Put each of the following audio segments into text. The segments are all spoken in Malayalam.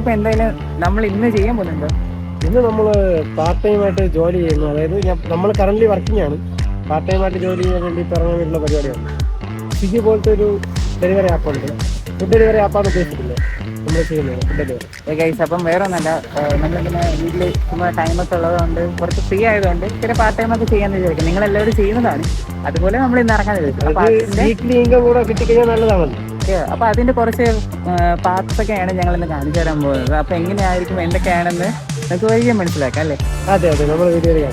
അപ്പൊ എന്തായാലും നമ്മൾ ഇന്ന് ചെയ്യാൻ പോകുന്നുണ്ടോ? ഇന്ന് നമ്മൾ പാർട്ട് ടൈം ആയിട്ട് ജോലി ചെയ്യുന്നു. അതായത് നമ്മൾ കറന്റ് വർക്കിംഗ് ആണ്. പാർട്ട് ടൈം ആയിട്ട് ജോലി ചെയ്യാൻ വേണ്ടി ഇറങ്ങാൻ വേണ്ടിയുള്ള പരിപാടിയാണ്. സ്വിഗ്ഗി പോലത്തെ ഒരു ഡെലിവറി ആപ്പുണ്ട്. ഫുഡ് ഡെലിവറി ആപ്പാണ് ഉദ്ദേശിക്കുന്നത് നമ്മൾ ചെയ്യുന്നത്. Food delivery. അപ്പം വേറെ ഒന്നല്ല, നമ്മളിങ്ങനെ വീട്ടിൽ ചുമ്മാ ടൈമൊക്കെ ഉള്ളതുകൊണ്ട് കുറച്ച് ഫ്രീ ആയതുകൊണ്ട് ചില പാർട്ട് ടൈം ഒക്കെ ചെയ്യാന്ന് വിചാരിക്കും. നിങ്ങൾ എല്ലാവരും ചെയ്യുന്നതാണ്, അതുപോലെ നമ്മൾ ഇന്ന് ഇറങ്ങാൻ വിചാരിച്ചു. വീക്ക്ലി ഇൻകം കൂടെ കിട്ടിക്കഴിഞ്ഞാൽ നല്ലതാണല്ലോ. അപ്പൊ അതിന്റെ കുറച്ച് പാർട്സ് ഒക്കെയാണ് ഞങ്ങൾ ഇന്ന് കാണിച്ചു തരാൻ പോകുന്നത്. അപ്പൊ എങ്ങനെയായിരിക്കും എന്തൊക്കെയാണെന്ന് നമുക്ക് വഴിയെ മനസ്സിലാക്കാം അല്ലേ? അതെ അതെ, നമ്മൾ വീഡിയോയിൽ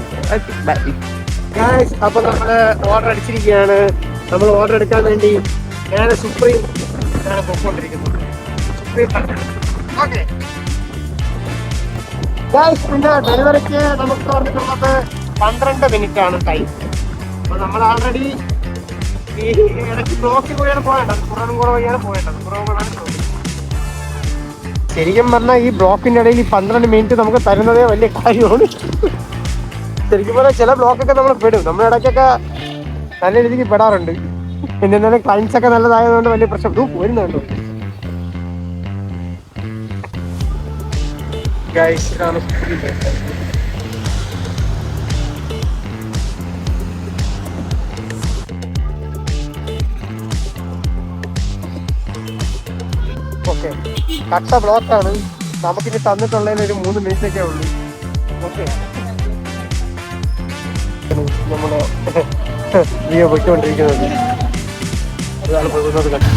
കാണിച്ചു. അപ്പൊ നമ്മള് ഓർഡർ അടിച്ചിരിക്കുകയാണ്. നമ്മൾ ഓർഡർ എടുക്കാൻ വേണ്ടി ഞാൻ സുപ്രീം പോയിക്കൊണ്ടിരിക്കുന്നത്. പിന്നെ ഡെലിവറിക്ക് നമുക്ക് പറഞ്ഞിട്ടുള്ളത് 12 മിനിറ്റ് ആണ് ടൈം. അപ്പൊ നമ്മൾ ആൾറെഡി ഈ ഇടയ്ക്ക് ബ്ലോക്കിൽ കൂടിയാണ് പോയേണ്ടത്. കുറവ് വഴിയാണ് പോയേണ്ടത്. ശരിക്കും പറഞ്ഞാൽ ഈ ബ്ലോക്കിന്റെ ഇടയിൽ ഈ 12 മിനിറ്റ് നമുക്ക് തരുന്നതേ വലിയ കാര്യമാണ്. ശരിക്കും പറഞ്ഞാൽ ചില ബ്ലോക്കൊക്കെ നമ്മൾ പെടും. നമ്മുടെ ഇടയ്ക്കൊക്കെ നല്ല രീതിക്ക് പെടാറുണ്ട്. പിന്നെ എന്തായാലും ക്ലൈൻസ് ഒക്കെ നല്ലതായതുകൊണ്ട് വലിയ പ്രശ്നം വരുന്നുണ്ടോ. ഓക്കെ, കട്ട ബ്ലോക്കാണ്. നമുക്കിനി തന്നിട്ടുള്ളതിൽ ഒരു 3 മിനിറ്റൊക്കെ ഉള്ളൂ. ഓക്കെ, നമ്മള് വീഡിയോ പോയിക്കൊണ്ടിരിക്കുന്നത് അതാണ് പോകുന്നത്. കണ്ടു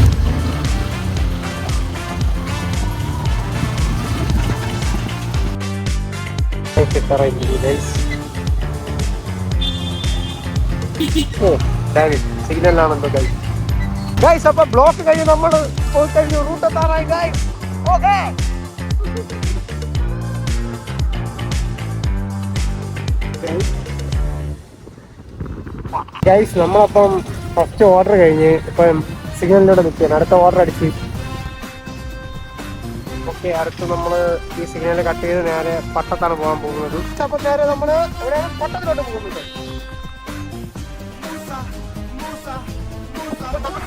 സിഗ്നലാണെന്തോ ഗൈസ്. അപ്പൊ ബ്ലോക്ക് കഴിഞ്ഞ് നമ്മൾ പോയി കഴിഞ്ഞു. റൂട്ട് എത്താറായി ഗൈസ്. ഓക്കെ ഗൈസ്, നമ്മളപ്പം ഫസ്റ്റ് ഓർഡർ കഴിഞ്ഞ് ഇപ്പം സിഗ്നലിലൂടെ നിൽക്കുകയാണ്. അടുത്ത ഓർഡർ അടിച്ച് ഓക്കെ. അടുത്ത് നമ്മൾ ഈ സിഗ്നൽ കട്ട് ചെയ്ത് നേരെ പട്ടത്താണ് പോകാൻ പോകുന്നത്. അപ്പം നേരെ നമ്മൾ എവിടെയാണ് പട്ടത്തിലോട്ട് പോകുന്നത്.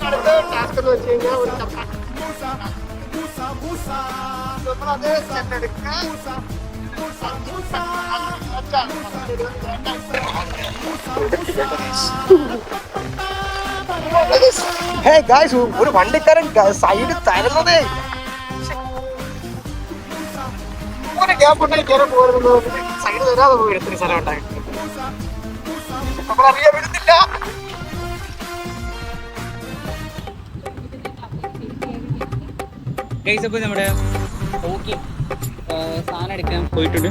അടുത്ത ടാസ്ക് എന്ന് വെച്ച് കഴിഞ്ഞാൽ ഒരു നമ്മളത് ഒരു വണ്ടിക്കാരൻ സൈഡ് തരുന്നതേ ഗ്യാപ്പ് ഉണ്ടെങ്കിൽ കയറി പോരുന്നത്. സൈഡ് തരാതെ പോയി എത്ര സ്ഥലം ഉണ്ടായിട്ടുണ്ട്. നമ്മളറിയാൻ പറ്റുന്നില്ല. അപ്പോൾ നമ്മുടെ സാധനം എടുക്കാൻ പോയിട്ടുണ്ട്.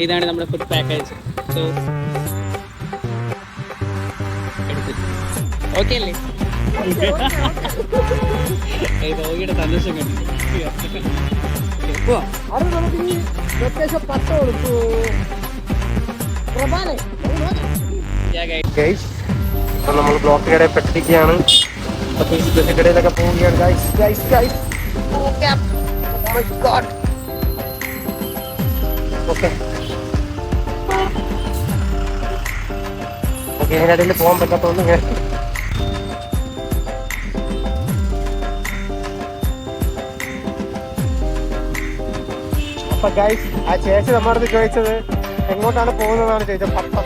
ഇതാണ് നമ്മുടെ ഫുഡ് പാക്കേജ്. സോ ഓക്കെ അല്ലേ? ഓഗിയുടെ സന്തോഷം കണ്ടു. നമ്മൾ ബ്ലോക്കിനിടെ പെട്ടിരിക്കുകയാണ്. കടയിലൊക്കെ പോവുകയാണ് ഗൈസ്. ഓക്കെ, ഇതിനിടയിൽ പോകാൻ പറ്റാത്തതുകൊണ്ട് ഞാൻ അപ്പൊ ഗൈസ് ആ ചേച്ചി നമ്മളടുത്ത് ചോദിച്ചത് എങ്ങോട്ടാണ് പോകുന്നതാണ് ചോദിച്ചത്. പട്ടം.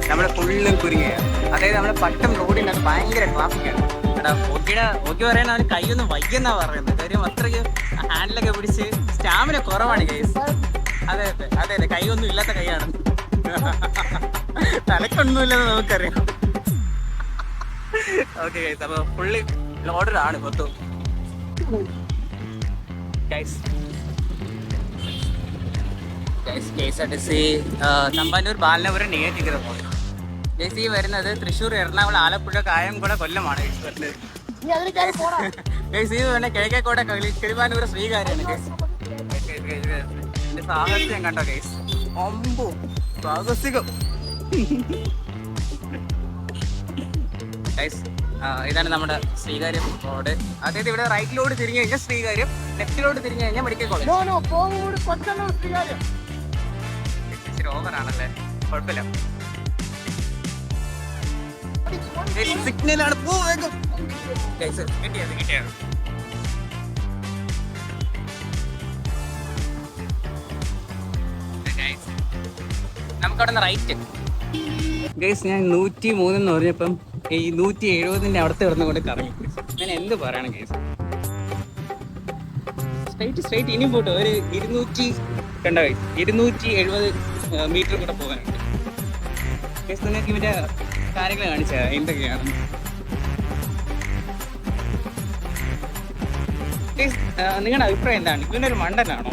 നമ്മുടെ ഫുള്ളും കുരുങ്ങയാണ്. അതായത് നമ്മുടെ പട്ടം റോഡിനകത്ത് ഭയങ്കര ട്രാഫിക്കാണ്. ഓക്കെ പറയാൻ അവന് കൈയൊന്നും വയ്യെന്നാ പറയുന്നത്. കാര്യം അത്രയ്ക്ക് ഹാൻഡിലൊക്കെ പിടിച്ച് സ്റ്റാമിന കുറവാണ് ഗൈസ്. അതെ കൈയൊന്നും ഇല്ലാത്ത കൈയാണ്. തലക്കൊന്നുമില്ലെന്ന് നമുക്കറിയാം. ഓക്കെ ഗൈസ്, അപ്പൊ ഫുള്ളി ലോഡറാണ് മൊത്തം ഗൈസ്. KSRTC തമ്പാനൂർ ബാലനപുരം നെയ്യാറ്റിൻകര പോകുന്നത്. ഈ വരുന്നത് തൃശ്ശൂർ, എറണാകുളം, ആലപ്പുഴ, കായംകുളം, കൊല്ലമാണ്. ഈ വേണ്ട കിഴക്കേക്കോട്ട, കിളിമാനൂർ, ശ്രീകാര്യാണ്. സാഹസ്യം കണ്ടോ ഗൈസ്? ഒമ്പോ സാഹസികം. ഇതാണ് നമ്മുടെ ശ്രീകാര്യം റോഡ്. അതായത് ഇവിടെ റൈറ്റിലോട്ട് തിരിഞ്ഞു കഴിഞ്ഞാൽ ശ്രീകാര്യം, ലെഫ്റ്റിലോട്ട് തിരിഞ്ഞു കഴിഞ്ഞാൽ മെഡിക്കൽ കോളേജ്. ഇച്ചിരി ഓവറാണല്ലേ, കുഴപ്പമില്ല. സിഗ്നലാണ്. പോ വേഗം. Guys, കിട്ടിയത്. നമുക്കവിടെ നിന്ന് റൈറ്റ്. ഗൈസ് ഞാൻ 103 എന്ന് പറഞ്ഞപ്പം ഈ 170 അടുത്ത് കിടന്നുകൊണ്ട് കറങ്ങി. ഞാൻ എന്ത് പറയണം ഗൈസ്. സ്ട്രൈറ്റ് ഇനിയും പോട്ടെ. ഒരു 270 മീറ്റർ കൂടെ പോകാനുണ്ട്. ഗൈസ് നിങ്ങൾക്ക് ഇവൻ്റെ കാര്യങ്ങൾ കാണിച്ചാൽ എന്തൊക്കെയാണ്. ഗൈസ് നിങ്ങളുടെ അഭിപ്രായം എന്താണ്? ഇവനൊരു മണ്ടനാണോ?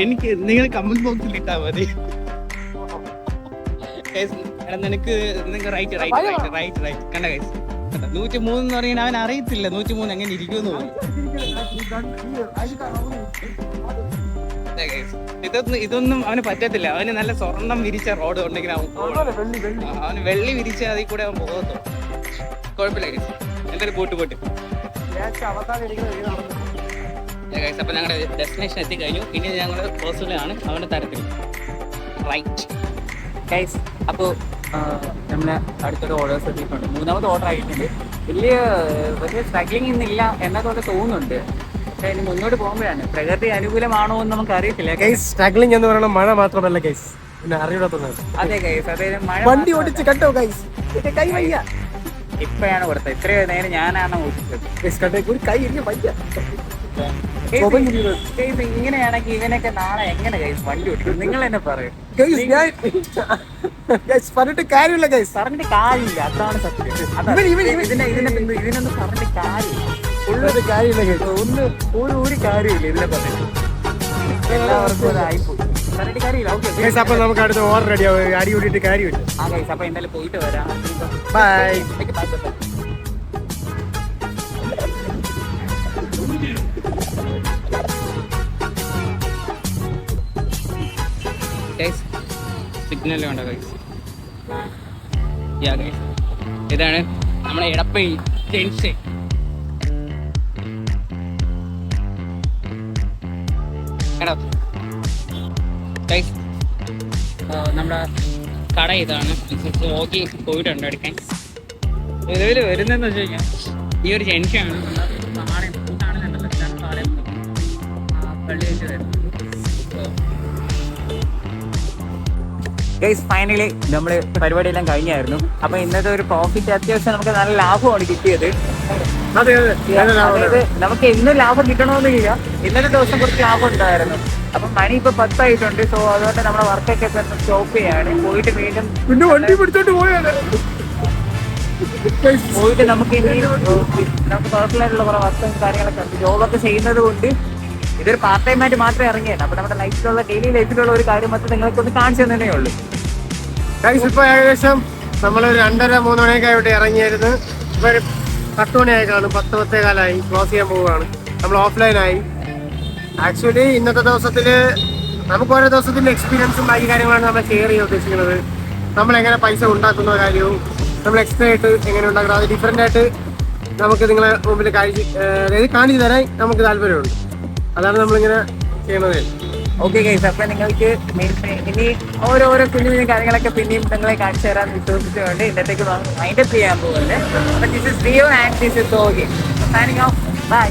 എനിക്ക് നിങ്ങൾ കമന്റ് ബോക്സിൽ ഇട്ടാ മതി. നിനക്ക് റൈറ്റ് കണ്ട ഗൈസ്. 103 എന്ന് പറഞ്ഞാൽ അവൻ അറിയത്തില്ല 103 എങ്ങനെ ഇരിക്കുമെന്ന് തോന്നുന്നു. ഇതൊന്നും അവന് പറ്റത്തില്ല. അവന് നല്ല സ്വർണം വിരിച്ച റോഡ് ഉണ്ടെങ്കിൽ അവന് വെള്ളി വിരിച്ച അതിൽ കൂടെ അവൻ പോകത്തോ. കുഴപ്പമില്ല ഗൈസ്. എന്തായാലും പോട്ട്. അപ്പൊ ഞങ്ങളുടെ ഡെസ്റ്റിനേഷൻ എത്തിക്കഴിഞ്ഞു. ഇനി ഞങ്ങൾ പേഴ്സണലാണ് അവൻ്റെ തരത്തിൽ റൈറ്റ് ഗൈസ്. അപ്പോൾ നമ്മളെ അടുത്തൊരു ഓർഡേഴ്സ് എത്തിയിട്ടുണ്ട്. 3ാമത് ഓർഡർ ആയിട്ടുണ്ട്. വലിയ സ്ട്രഗ്ലിംഗ് ഇന്നില്ല എന്നൊക്കെ തോന്നുന്നുണ്ട്. പക്ഷേ ഇനി മുന്നോട്ട് പോകുമ്പോഴാണ്. പ്രകൃതി അനുകൂലമാണോ എന്ന് നമുക്ക് അറിയത്തില്ല. ഗൈസ് സ്ട്രഗ്ലിംഗ് എന്ന് പറയുന്നത് മഴ മാത്രമല്ല ഗൈസ്, പിന്നെ അറിയാത്തത്. അതെ ഗൈസ്, അതായത് മഴ വണ്ടി ഓടിച്ച് കണ്ടോ ഗൈസ്, കൈ വയ്യ. ഇപ്പോഴാണ് കൊടുത്തത്. ഇത്രയും നേരം ഞാനാണ് ഓടിച്ചത്. ഒരു കൈ വയ്യ. ഇങ്ങനെയാണെങ്കിൽ ഇവനൊക്കെ നാളെ എങ്ങനെ ഗൈസ് വണ്ടി ഓടിക്കും? നിങ്ങൾ തന്നെ പറയും. പറഞ്ഞിട്ട് കാര്യമില്ല ഗൈസ്, പറഞ്ഞിട്ട് കാര്യമില്ല. അതാണ് സത്യം. ഇതിനൊന്നും പറഞ്ഞിട്ട് കാര്യമില്ല. ഉള്ളത് കാര്യമില്ല ഗൈസ്. ഒരു കാര്യമില്ല ഇതിനെ പറഞ്ഞിട്ട്. എല്ലാവർക്കും അതായിപ്പോയി. പറഞ്ഞിട്ട് കാര്യമില്ല. ഓക്കെ അപ്പൊ നമുക്ക് അടുത്ത ഓർഡർ റെഡി ആവും. അടി കൂടിയിട്ട് കാര്യമില്ല. ആ ഗൈസ്, അപ്പൊ എന്തായാലും പോയിട്ട് വരാം. ബൈ. സിഗ്നൽ വേണ്ട ഗൈസ്. ഇതാണ് നമ്മുടെ എടപ്പള്ളി ജംഗ്ഷൻ. നമ്മുടെ കട ഇതാണ്. നോക്കി പോയിട്ടുണ്ട് എടുക്കാൻ. നിലവിൽ വരുന്നതെന്ന് വെച്ച് കഴിഞ്ഞാൽ ഈ ഒരു ജംഗ്ഷനാണ്. പള്ളി വെച്ച് വരുന്നത്. ഗൈസ് ഫൈനലി നമ്മൾ പരിപാടിയെല്ലാം കഴിഞ്ഞായിരുന്നു. അപ്പോൾ ഇന്നത്തെ ഒരു പ്രോഫിറ്റ് അത്യാവശ്യം നമുക്ക് നല്ല ലാഭമാണ് കിട്ടിയത്. അതായത് നമുക്ക് എന്നും ലാഭം കിട്ടണമെന്നില്ല. ഇന്നത്തെ ദിവസം കുറച്ച് ലാഭം ഉണ്ടായിരുന്നു. അപ്പം മണി ഇപ്പോൾ 10 ആയിട്ടുണ്ട്. സോ അതുകൊണ്ട് നമ്മുടെ വർക്കൊക്കെ ഇപ്പം സ്റ്റോപ്പ് ചെയ്യാണ്. പോയിട്ട് വീണ്ടും വണ്ടി പിടിച്ചോണ്ട് പോയിട്ട് നമുക്ക് പേഴ്സണലായിട്ടുള്ള കുറേ വർക്കും കാര്യങ്ങളൊക്കെ ഉണ്ട്. ജോബൊക്കെ ചെയ്യുന്നത് കൊണ്ട് ഇതൊരു പാർട്ട് ടൈം ആയിട്ട് മാത്രമേ ഇറങ്ങിയാണ്. അപ്പോൾ നമ്മുടെ ലൈഫിലുള്ള ഡെയിലി ലൈഫിലുള്ള ഒരു കാര്യം മാത്രം നിങ്ങൾക്കൊന്ന് കാണിച്ചു തന്നേ ഉള്ളൂ. ഇപ്പൊ ഏകദേശം നമ്മളൊരു 2:30-3 മണിയൊക്കെ ആയിട്ട് ഇറങ്ങിയായിരുന്നു. ഇപ്പൊ ഒരു 10 മണിയായി കാണും. 10-10:15 ക്ലോസ് ചെയ്യാൻ പോവുകയാണ്. നമ്മൾ ഓഫ്ലൈനായി. ആക്ച്വലി ഇന്നത്തെ ദിവസത്തില് നമുക്ക് ഓരോ ദിവസത്തിന്റെ എക്സ്പീരിയൻസും ബാക്കി കാര്യങ്ങളാണ് നമ്മൾ ഷെയർ ചെയ്യാൻ ഉദ്ദേശിക്കുന്നത്. നമ്മൾ എങ്ങനെ പൈസ ഉണ്ടാക്കുന്ന കാര്യവും നമ്മൾ എക്സ്ട്രാ ആയിട്ട് എങ്ങനെ ഉണ്ടാക്കുന്നത് അത് ഡിഫറെന്റ് ആയിട്ട് നമുക്ക് നിങ്ങളെ മുമ്പിൽ കാണിച്ചു തരാൻ നമുക്ക് താല്പര്യമുണ്ട്. അതാണ് നമ്മളിങ്ങനെ ചെയ്യണത്. ഓക്കെ ഗൈസ്, അപ്പം നിങ്ങൾക്ക് ഇനി ഓരോരോ കുഞ്ഞു കുഞ്ഞു കാര്യങ്ങളൊക്കെ പിന്നെയും നിങ്ങളെ കാണിച്ചു തരാൻ വിശ്വസിച്ചുകൊണ്ട് ഇന്നത്തേക്ക് മൈൻഡപ്പ് ചെയ്യാൻ പോകുന്നത്. This is Rio and this is Oggy. Signing off. By.